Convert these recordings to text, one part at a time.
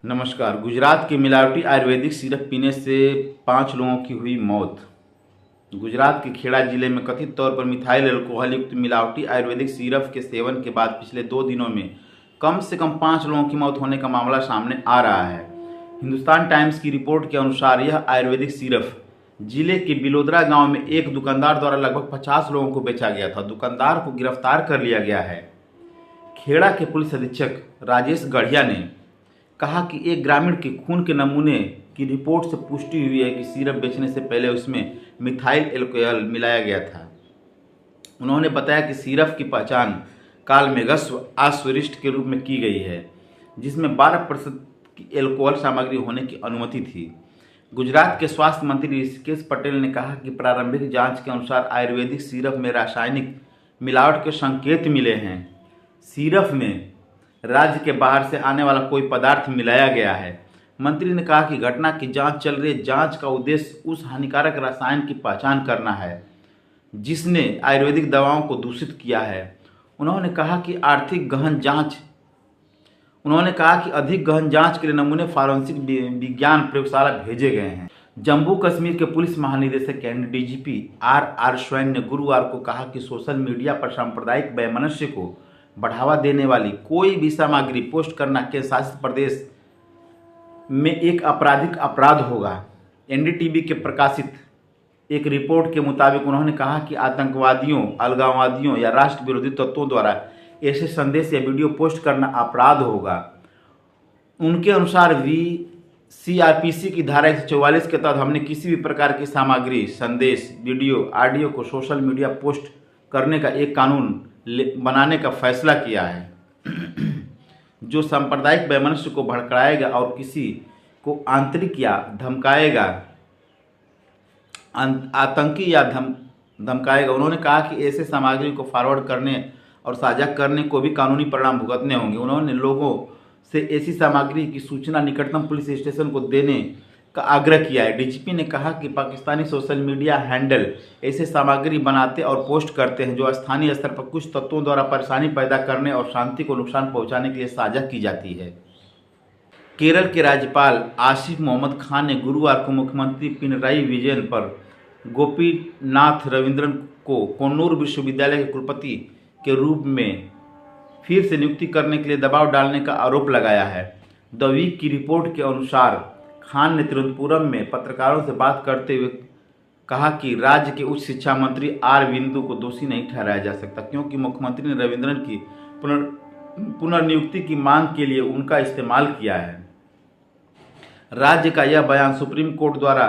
नमस्कार। गुजरात के मिलावटी आयुर्वेदिक सिरप पीने से 5 लोगों की हुई मौत। गुजरात के खेड़ा जिले में कथित तौर पर मिथाइल अल्कोहल युक्त मिलावटी आयुर्वेदिक सिरप के सेवन के बाद पिछले 2 दिनों में कम से कम 5 लोगों की मौत होने का मामला सामने आ रहा है। हिंदुस्तान टाइम्स की रिपोर्ट के अनुसार यह आयुर्वेदिक सिरप जिले के बिलोदरा गांव में एक दुकानदार द्वारा लगभग 50 लोगों को बेचा गया था। दुकानदार को गिरफ्तार कर लिया गया है। खेड़ा के पुलिस अधीक्षक राजेश गढ़िया ने कहा कि एक ग्रामीण के खून के नमूने की रिपोर्ट से पुष्टि हुई है कि सिरप बेचने से पहले उसमें मिथाइल अल्कोहल मिलाया गया था। उन्होंने बताया कि सिरप की पहचान कालमेघस आश्वरिष्ट के रूप में की गई है, जिसमें 12% की एल्कोहल सामग्री होने की अनुमति थी। गुजरात के स्वास्थ्य मंत्री ऋषिकेश पटेल ने कहा कि प्रारंभिक जांच के अनुसार आयुर्वेदिक सिरप में रासायनिक मिलावट के संकेत मिले हैं। सिरप में राज्य के बाहर से आने वाला कोई पदार्थ मिलाया गया है। मंत्री ने कहा कि घटना की जांच चल रही है। जांच का उद्देश्य उस हानिकारक रसायन की पहचान करना है जिसने आयुर्वेदिक दवाओं को दूषित किया है। उन्होंने कहा कि अधिक गहन जांच के लिए नमूने फॉरेंसिक विज्ञान प्रयोगशाला भेजे गए हैं। जम्मू कश्मीर के पुलिस महानिदेशक यानी डीजीपी आर स्वैन ने गुरुवार को कहा कि सोशल मीडिया पर सांप्रदायिक वैमनस्य को बढ़ावा देने वाली कोई भी सामग्री पोस्ट करना केंद्र शासित प्रदेश में एक आपराधिक अपराध होगा। एनडीटीवी के प्रकाशित एक रिपोर्ट के मुताबिक उन्होंने कहा कि आतंकवादियों, अलगाववादियों या राष्ट्र विरोधी तत्वों द्वारा ऐसे संदेश या वीडियो पोस्ट करना अपराध होगा। उनके अनुसार सीआरपीसी की धारा 144 के तहत हमने किसी भी प्रकार की सामग्री, संदेश, वीडियो, ऑडियो को सोशल मीडिया पोस्ट करने का एक कानून बनाने का फैसला किया है जो सांप्रदायिक वैमनस्य को भड़काएगा और किसी को आंतरिक या धमकाएगा, आतंकी या धमकाएगा। उन्होंने कहा कि ऐसे सामग्री को फॉरवर्ड करने और साझा करने को भी कानूनी परिणाम भुगतने होंगे। उन्होंने लोगों से ऐसी सामग्री की सूचना निकटतम पुलिस स्टेशन को देने का आग्रह किया है। डीजीपी ने कहा कि पाकिस्तानी सोशल मीडिया हैंडल ऐसे सामग्री बनाते और पोस्ट करते हैं जो स्थानीय स्तर पर कुछ तत्वों द्वारा परेशानी पैदा करने और शांति को नुकसान पहुंचाने के लिए साझा की जाती है। केरल के राज्यपाल आसिफ मोहम्मद खान ने गुरुवार को मुख्यमंत्री पिनराई विजयन पर गोपीनाथ रविंद्रन को कन्नूर विश्वविद्यालय के कुलपति के रूप में फिर से नियुक्ति करने के लिए दबाव डालने का आरोप लगाया है। द वीक की रिपोर्ट के अनुसार खान ने तिरुवनंतपुरम में पत्रकारों से बात करते हुए कहा कि राज्य के उच्च शिक्षा मंत्री आर बिंदु को दोषी नहीं ठहराया जा सकता, क्योंकि मुख्यमंत्री ने रविंद्रन की पुनर्नियुक्ति की मांग के लिए उनका इस्तेमाल किया है। राज्य का यह बयान सुप्रीम कोर्ट द्वारा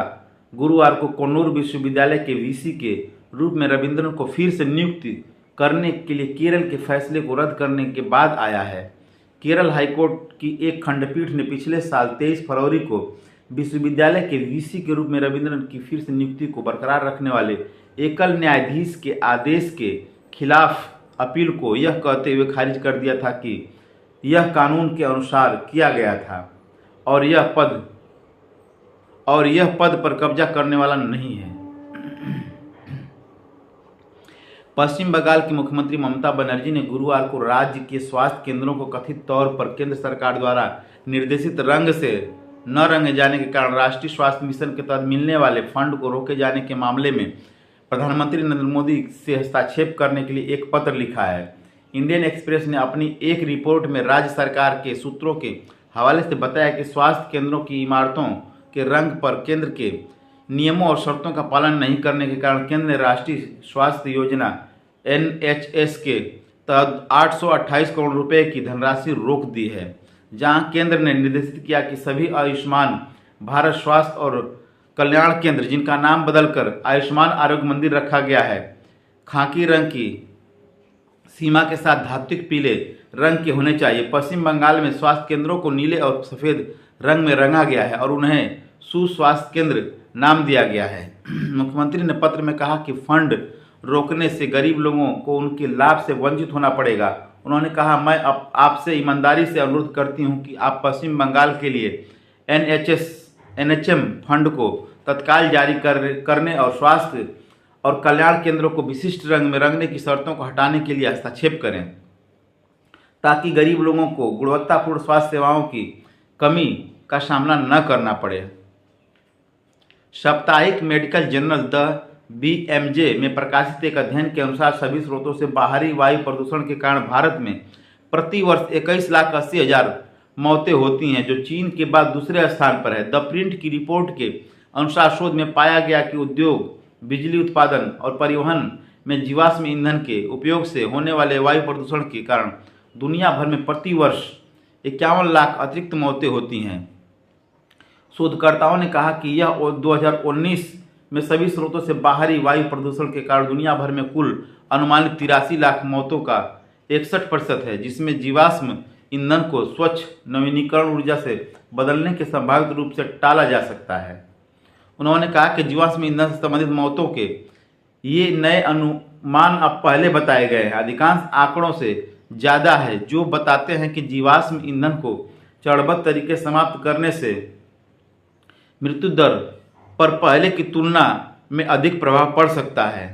गुरुवार को कन्नूर विश्वविद्यालय के वीसी के रूप में रविंद्रन को फिर से नियुक्ति करने के लिए केरल के फैसले को रद्द करने के बाद आया है। केरल हाईकोर्ट की एक खंडपीठ ने पिछले साल 23 फरवरी को विश्वविद्यालय के वीसी के रूप में रविंद्रन की फिर से नियुक्ति को बरकरार रखने वाले एकल न्यायाधीश के आदेश के खिलाफ अपील को यह कहते हुए खारिज कर दिया था कि यह कानून के अनुसार किया गया था और यह पद पर कब्जा करने वाला नहीं है। पश्चिम बंगाल की मुख्यमंत्री ममता बनर्जी ने गुरुवार को राज्य के स्वास्थ्य केंद्रों को कथित तौर पर केंद्र सरकार द्वारा निर्देशित रंग से न रंगे जाने के कारण राष्ट्रीय स्वास्थ्य मिशन के तहत मिलने वाले फंड को रोके जाने के मामले में प्रधानमंत्री नरेंद्र मोदी से हस्तक्षेप करने के लिए एक पत्र लिखा है। इंडियन एक्सप्रेस ने अपनी एक रिपोर्ट में राज्य सरकार के सूत्रों के हवाले से बताया कि स्वास्थ्य केंद्रों की इमारतों के रंग पर केंद्र के नियमों और शर्तों का पालन नहीं करने के कारण केंद्र ने राष्ट्रीय स्वास्थ्य योजना NHS के तहत 828 करोड़ रुपए की धनराशि रोक दी है, जहां केंद्र ने निर्देशित किया कि सभी आयुष्मान भारत स्वास्थ्य और कल्याण केंद्र, जिनका नाम बदलकर आयुष्मान आरोग्य मंदिर रखा गया है, खाकी रंग की सीमा के साथ धात्विक पीले रंग के होने चाहिए। पश्चिम बंगाल में स्वास्थ्य केंद्रों को नीले और सफ़ेद रंग में रंगा गया है और उन्हें सुस्वास्थ्य केंद्र नाम दिया गया है। मुख्यमंत्री ने पत्र में कहा कि फंड रोकने से गरीब लोगों को उनके लाभ से वंचित होना पड़ेगा। उन्होंने कहा, मैं आपसे ईमानदारी से अनुरोध करती हूं कि आप पश्चिम बंगाल के लिए NHM फंड को तत्काल जारी करने और स्वास्थ्य और कल्याण केंद्रों को विशिष्ट रंग में रंगने की शर्तों को हटाने के लिए हस्तक्षेप करें, ताकि गरीब लोगों को गुणवत्तापूर्ण स्वास्थ्य सेवाओं की कमी का सामना न करना पड़े। साप्ताहिक मेडिकल जर्नल द बीएमजे में प्रकाशित एक अध्ययन के अनुसार सभी स्रोतों से बाहरी वायु प्रदूषण के कारण भारत में प्रति वर्ष 21,80,000 मौतें होती हैं, जो चीन के बाद दूसरे स्थान पर है। द प्रिंट की रिपोर्ट के अनुसार शोध में पाया गया कि उद्योग, बिजली उत्पादन और परिवहन में जीवाश्म ईंधन के उपयोग से होने वाले वायु प्रदूषण के कारण दुनिया भर में प्रति वर्ष 51 लाख अतिरिक्त मौतें होती हैं। शोधकर्ताओं ने कहा कि यह 2019 में सभी स्रोतों से बाहरी वायु प्रदूषण के कारण दुनिया भर में कुल अनुमानित 83 लाख मौतों का 61% है, जिसमें जीवाश्म ईंधन को स्वच्छ नवीनीकरण ऊर्जा से बदलने के संभावित रूप से टाला जा सकता है। उन्होंने कहा कि जीवाश्म ईंधन से संबंधित मौतों के ये नए अनुमान अब पहले बताए गए हैं, अधिकांश आंकड़ों से ज़्यादा है, जो बताते हैं कि जीवाश्म ईंधन को चरणबद्ध तरीके समाप्त करने से मृत्यु दर पर पहले की तुलना में अधिक प्रभाव पड़ सकता है।